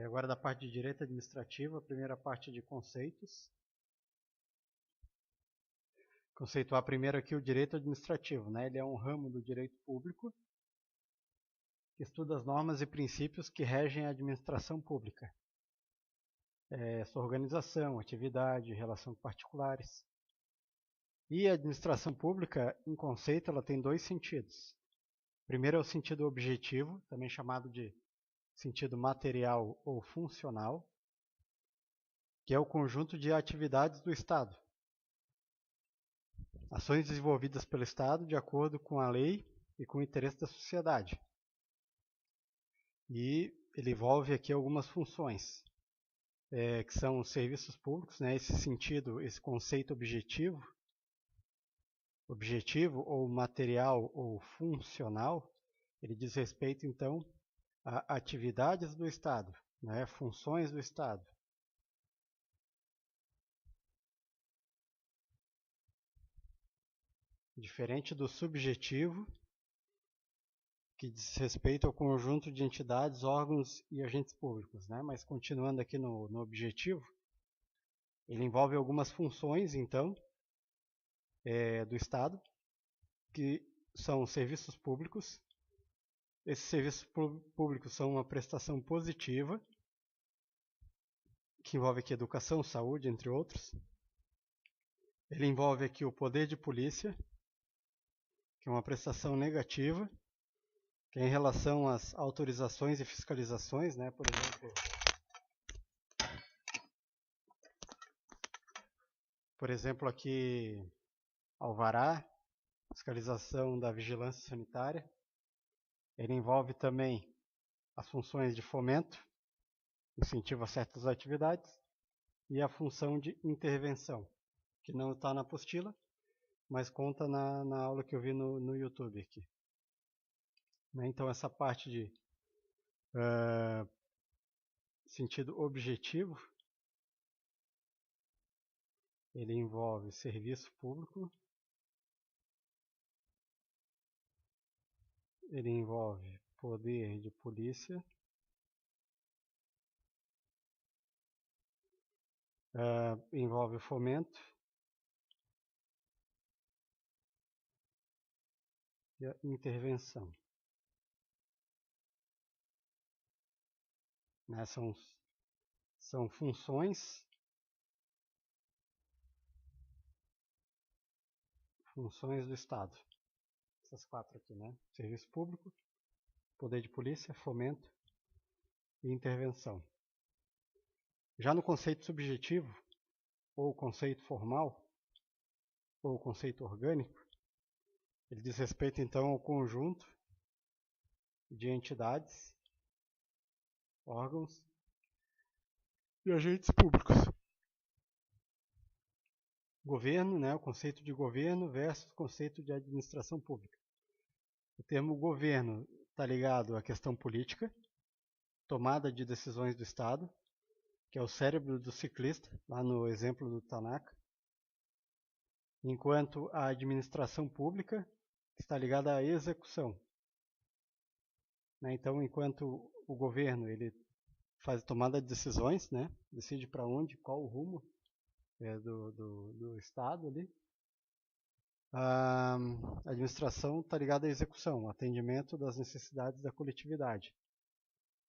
Agora da parte de direito administrativo, a primeira parte de conceitos. Conceituar primeiro aqui o direito administrativo, né? Ele é um ramo do direito público que estuda as normas e princípios que regem a administração pública. Sua organização, atividade, relação com particulares. E a administração pública, em conceito, ela tem dois sentidos. Primeiro é o sentido objetivo, também chamado de sentido material ou funcional, que é o conjunto de atividades do Estado. Ações desenvolvidas pelo Estado de acordo com a lei e com o interesse da sociedade. E ele envolve aqui algumas funções, que são os serviços públicos, né? Esse sentido, esse conceito objetivo ou material ou funcional, ele diz respeito então a atividades do Estado, né? Funções do Estado. Diferente do subjetivo, que diz respeito ao conjunto de entidades, órgãos e agentes públicos, né? Mas continuando aqui no objetivo, ele envolve algumas funções, então, do Estado, que são serviços públicos. Esses serviços públicos são uma prestação positiva, que envolve aqui educação, saúde, entre outros. Ele envolve aqui o poder de polícia, que é uma prestação negativa, que é em relação às autorizações e fiscalizações, né? Por exemplo, aqui, alvará, fiscalização da vigilância sanitária. Ele envolve também as funções de fomento, incentivo a certas atividades, e a função de intervenção, que não está na apostila, mas conta na aula que eu vi no YouTube aqui. Então, essa parte de sentido objetivo, ele envolve serviço público, ele envolve poder de polícia, envolve fomento e a intervenção. Né? São funções do Estado. Essas quatro aqui, né? Serviço público, poder de polícia, fomento e intervenção. Já no conceito subjetivo, ou conceito formal, ou conceito orgânico, ele diz respeito então ao conjunto de entidades, órgãos e agentes públicos. Governo, né, o conceito de governo versus o conceito de administração pública. O termo governo está ligado à questão política, tomada de decisões do Estado, que é o cérebro do ciclista, lá no exemplo do Tanaka, enquanto a administração pública está ligada à execução. Então, enquanto o governo ele faz tomada de decisões, né, decide para onde, qual o rumo do Estado ali, a administração está ligada à execução, ao atendimento das necessidades da coletividade,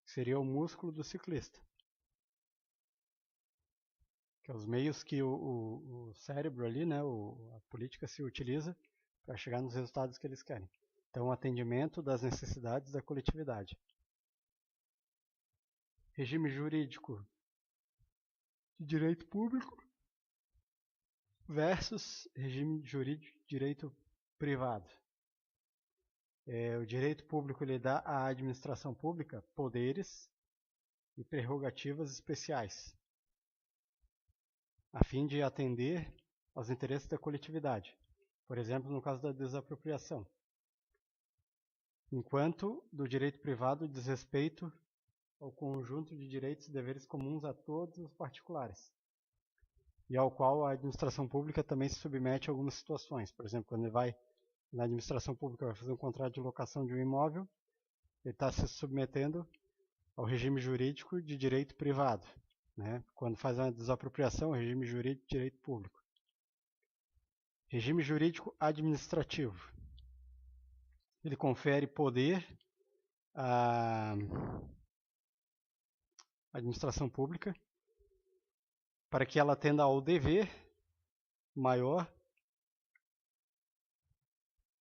que seria o músculo do ciclista, que é os meios que o cérebro ali, né, a política se utiliza para chegar nos resultados que eles querem. Então, o atendimento das necessidades da coletividade. Regime jurídico de direito público versus regime jurídico de direito privado. O direito público ele dá à administração pública poderes e prerrogativas especiais, a fim de atender aos interesses da coletividade. Por exemplo, no caso da desapropriação. Enquanto do direito privado diz respeito ao conjunto de direitos e deveres comuns a todos os particulares, e ao qual a administração pública também se submete a algumas situações. Por exemplo, quando ele vai na administração pública vai fazer um contrato de locação de um imóvel, ele está se submetendo ao regime jurídico de direito privado, né? Quando faz uma desapropriação, regime jurídico de direito público. Regime jurídico administrativo. Ele confere poder à administração pública para que ela atenda ao dever maior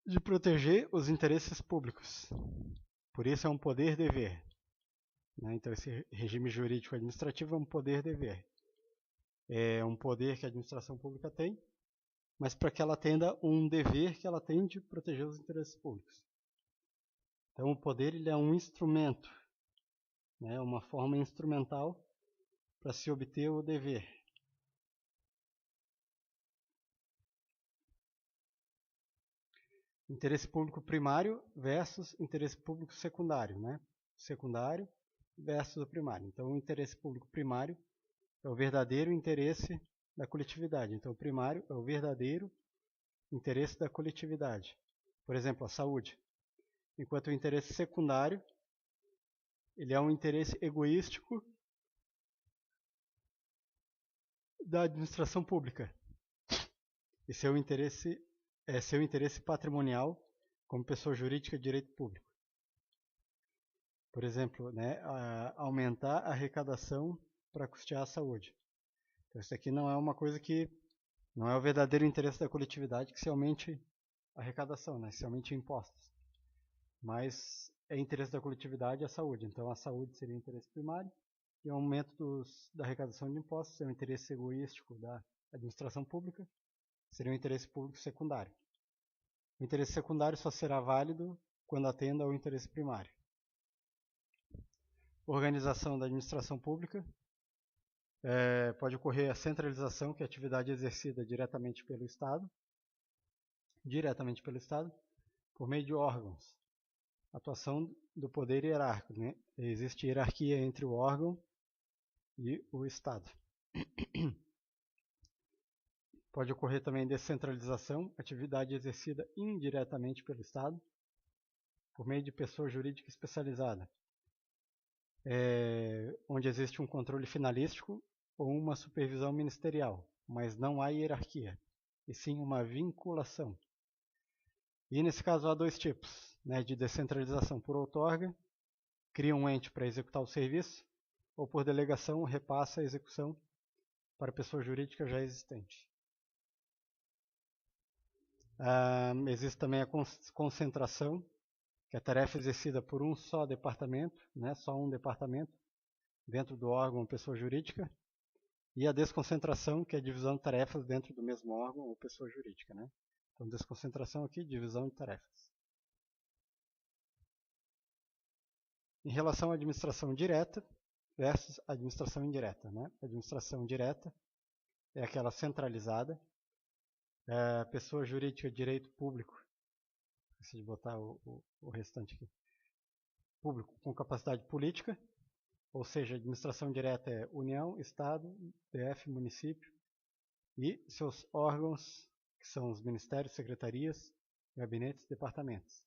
de proteger os interesses públicos. Por isso é um poder-dever. Então, esse regime jurídico administrativo é um poder-dever. É um poder que a administração pública tem, mas para que ela atenda um dever que ela tem de proteger os interesses públicos. Então, o poder ele é um instrumento, né, uma forma instrumental para se obter o dever. Interesse público primário versus interesse público secundário, né? Secundário versus o primário. Então, o interesse público primário é o verdadeiro interesse da coletividade. Então, o primário é o verdadeiro interesse da coletividade. Por exemplo, a saúde. Enquanto o interesse secundário, ele é um interesse egoístico da administração pública. E seu interesse é seu interesse patrimonial como pessoa jurídica de direito público. Por exemplo, né, aumentar a arrecadação para custear a saúde. Então, isso aqui não é uma coisa que não é o verdadeiro interesse da coletividade que se aumente a arrecadação, né, se aumente impostos. Mas é interesse da coletividade a saúde. Então, a saúde seria o interesse primário e o aumento da arrecadação de impostos é o interesse egoístico da administração pública, seria um interesse público secundário. O interesse secundário só será válido quando atenda ao interesse primário. Organização da administração pública. Pode ocorrer a centralização, que é a atividade exercida diretamente pelo Estado, por meio de órgãos. Atuação do poder hierárquico, né? Existe hierarquia entre o órgão e o Estado. Pode ocorrer também descentralização, atividade exercida indiretamente pelo Estado, por meio de pessoa jurídica especializada, onde existe um controle finalístico ou uma supervisão ministerial, mas não há hierarquia, e sim uma vinculação. E nesse caso há dois tipos, né, de descentralização: por outorga, cria um ente para executar o serviço, ou por delegação repassa a execução para pessoa jurídica já existente. Existe também a concentração, que é a tarefa exercida por um só departamento, né, só um departamento, dentro do órgão ou pessoa jurídica, e a desconcentração, que é a divisão de tarefas dentro do mesmo órgão ou pessoa jurídica. Né? Então, desconcentração aqui, divisão de tarefas. Em relação à administração direta versus administração indireta. Né? A administração direta é aquela centralizada, pessoa jurídica de direito público, esqueci de botar o restante aqui, público com capacidade política, ou seja, a administração direta é União, Estado, DF, município e seus órgãos, que são os ministérios, secretarias, gabinetes, departamentos.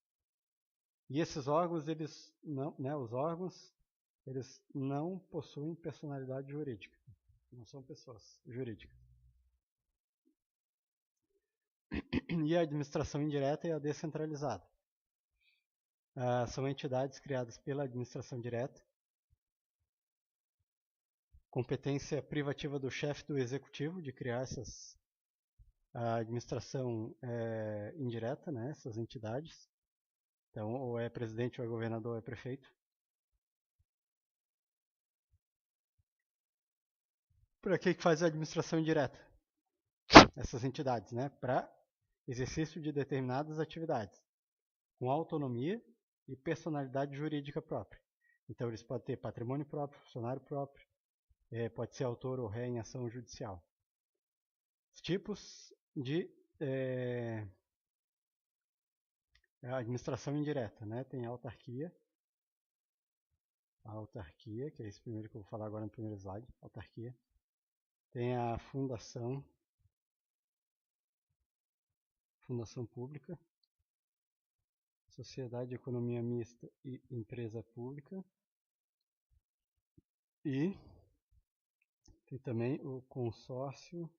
E esses órgãos, eles não possuem personalidade jurídica, não são pessoas jurídicas. E a administração indireta é a descentralizada. São entidades criadas pela administração direta, competência privativa do chefe do executivo de criar a administração indireta, né, essas entidades. Então, ou é presidente, ou é governador, ou é prefeito. Para que faz a administração indireta? Essas entidades, né, para exercício de determinadas atividades, com autonomia e personalidade jurídica própria. Então, eles podem ter patrimônio próprio, funcionário próprio, pode ser autor ou ré em ação judicial. Os tipos de administração indireta, né? Tem a autarquia, que é esse primeiro que eu vou falar agora no primeiro slide, autarquia. Tem a fundação pública, sociedade de economia mista e empresa pública. E tem também o consórcio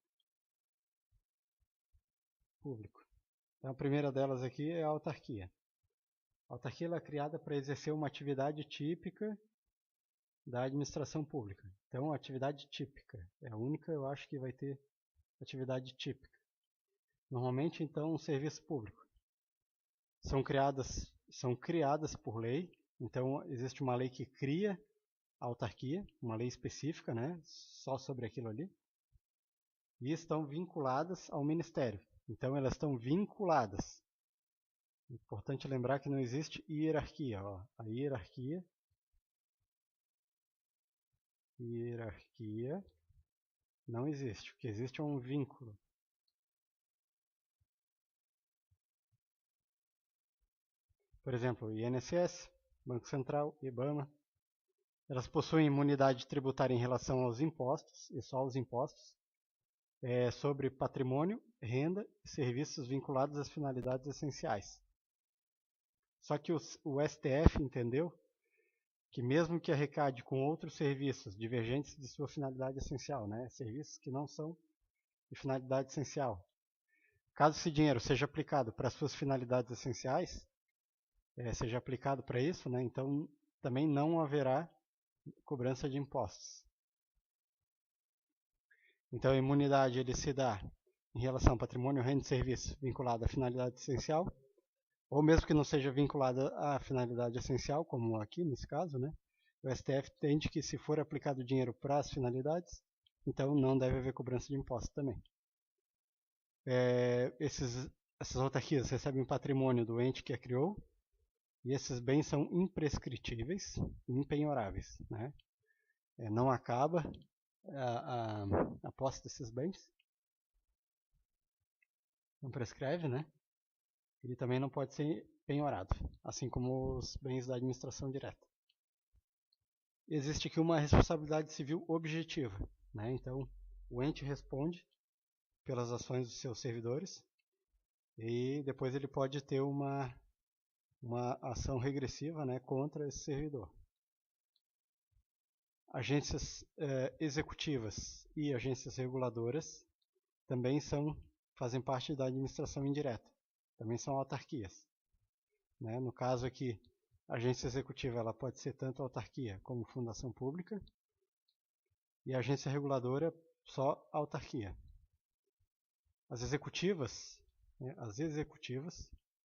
público. Então, a primeira delas aqui é a autarquia. A autarquia ela é criada para exercer uma atividade típica da administração pública. Então, a atividade típica é a única, eu acho, que vai ter atividade típica. Normalmente, então, um serviço público. São criadas por lei. Então, existe uma lei que cria a autarquia, uma lei específica, né, só sobre aquilo ali. E estão vinculadas ao ministério. Então, elas estão vinculadas. Importante lembrar que não existe hierarquia. Ó. A hierarquia não existe. O que existe é um vínculo. Por exemplo, INSS, Banco Central, IBAMA, elas possuem imunidade tributária em relação aos impostos, e só aos impostos, sobre patrimônio, renda e serviços vinculados às finalidades essenciais. Só que o STF entendeu que mesmo que arrecade com outros serviços divergentes de sua finalidade essencial, né, serviços que não são de finalidade essencial, caso esse dinheiro seja aplicado para suas finalidades essenciais, seja aplicado para isso, né, então também não haverá cobrança de impostos. Então a imunidade ele se dá em relação ao patrimônio, renda e serviço vinculado à finalidade essencial, ou mesmo que não seja vinculada à finalidade essencial, como aqui nesse caso, né? O STF entende que se for aplicado dinheiro para as finalidades, então não deve haver cobrança de imposto também. Essas autarquias recebem o patrimônio do ente que a criou, e esses bens são imprescritíveis e impenhoráveis, né? Não acaba a posse desses bens, não prescreve, né? Ele também não pode ser penhorado, assim como os bens da administração direta. Existe aqui uma responsabilidade civil objetiva, né? Então, o ente responde pelas ações dos seus servidores e depois ele pode ter uma ação regressiva, né, contra esse servidor. Agências executivas e agências reguladoras também fazem parte da administração indireta, também são autarquias. Né? No caso aqui, a agência executiva ela pode ser tanto autarquia como fundação pública, e a agência reguladora só autarquia. As executivas,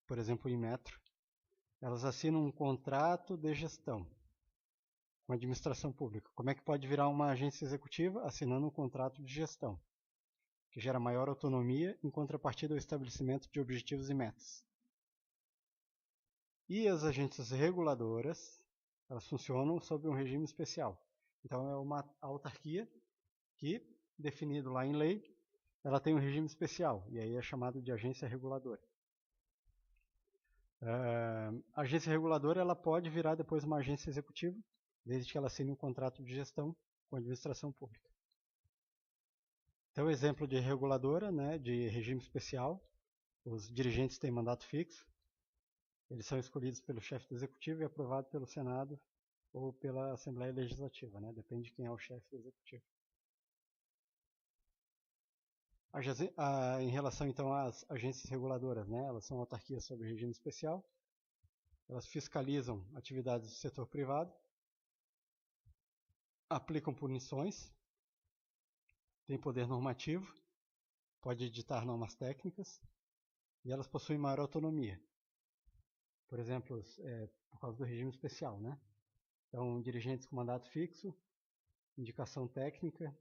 por exemplo, em Metro, elas assinam um contrato de gestão com a administração pública. Como é que pode virar uma agência executiva? Assinando um contrato de gestão, que gera maior autonomia em contrapartida ao estabelecimento de objetivos e metas. E as agências reguladoras, elas funcionam sob um regime especial. Então, é uma autarquia que, definido lá em lei, ela tem um regime especial, e aí é chamado de agência reguladora. A agência reguladora ela pode virar depois uma agência executiva, desde que ela assine um contrato de gestão com a administração pública. Então, exemplo de reguladora, né, de regime especial, os dirigentes têm mandato fixo, eles são escolhidos pelo chefe do executivo e aprovados pelo Senado ou pela Assembleia Legislativa, né, depende de quem é o chefe do executivo. Em relação então às agências reguladoras, né, elas são autarquias sob regime especial, elas fiscalizam atividades do setor privado, aplicam punições, têm poder normativo, pode editar normas técnicas e elas possuem maior autonomia. Por exemplo, por causa do regime especial, né? Então, dirigentes com mandato fixo, indicação técnica,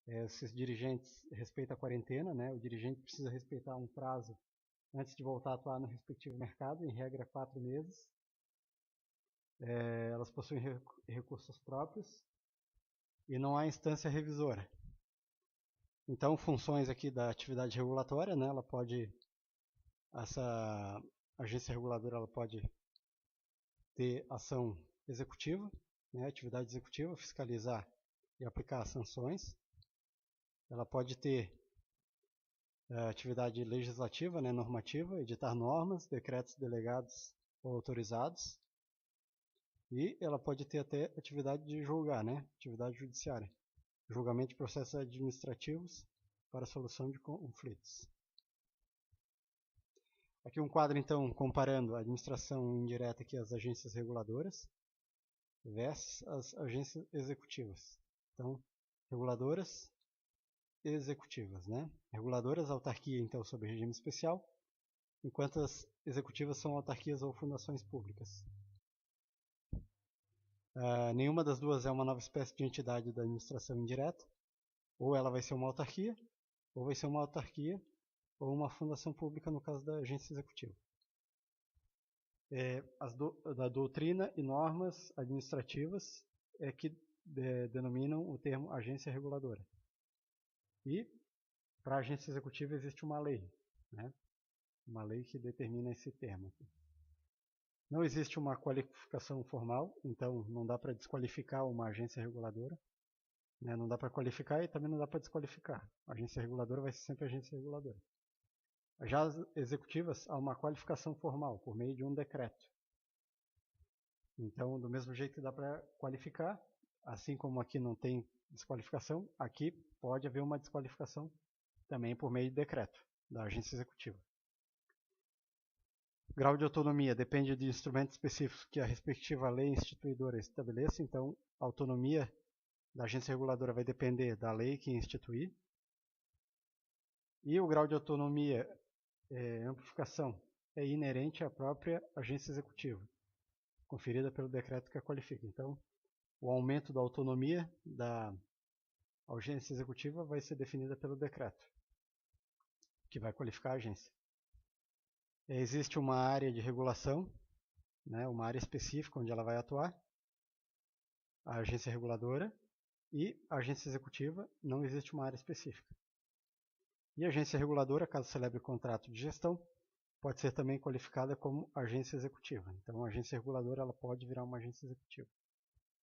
esses dirigentes respeitam a quarentena, né? O dirigente precisa respeitar um prazo antes de voltar a atuar no respectivo mercado, em regra 4 meses. Elas possuem recursos próprios e não há instância revisora. Então, funções aqui da atividade regulatória, né? Essa agência reguladora ela pode ter ação executiva, né? Atividade executiva, fiscalizar e aplicar sanções. Ela pode ter atividade legislativa, né, normativa, editar normas, decretos delegados ou autorizados. E ela pode ter até atividade de julgar, né? Atividade judiciária. Julgamento de processos administrativos para solução de conflitos. Aqui um quadro, então, comparando a administração indireta aqui, as agências reguladoras versus as agências executivas. Então, reguladoras e executivas, né? Reguladoras, autarquia, então, sob regime especial, enquanto as executivas são autarquias ou fundações públicas. Nenhuma das duas é uma nova espécie de entidade da administração indireta. Ou ela vai ser uma autarquia, ou vai ser uma autarquia, ou uma fundação pública no caso da agência executiva. Da doutrina e normas administrativas é que denominam o termo agência reguladora. E para a agência executiva existe uma lei, né? Uma lei que determina esse termo aqui. Não existe uma qualificação formal, então não dá para desqualificar uma agência reguladora, né? Não dá para qualificar e também não dá para desqualificar. A agência reguladora vai ser sempre agência reguladora. Já as executivas, há uma qualificação formal, por meio de um decreto. Então, do mesmo jeito que dá para qualificar, assim como aqui não tem desqualificação, aqui pode haver uma desqualificação também por meio de decreto da agência executiva. Grau de autonomia depende de instrumentos específicos que a respectiva lei instituidora estabeleça. Então, a autonomia da agência reguladora vai depender da lei que instituir. E o grau de autonomia, amplificação, é inerente à própria agência executiva, conferida pelo decreto que a qualifica. Então, o aumento da autonomia da agência executiva vai ser definida pelo decreto, que vai qualificar a agência. Existe uma área de regulação, né, uma área específica onde ela vai atuar, a agência reguladora, e a agência executiva não existe uma área específica. E a agência reguladora, caso celebre contrato de gestão, pode ser também qualificada como agência executiva. Então, a agência reguladora ela pode virar uma agência executiva.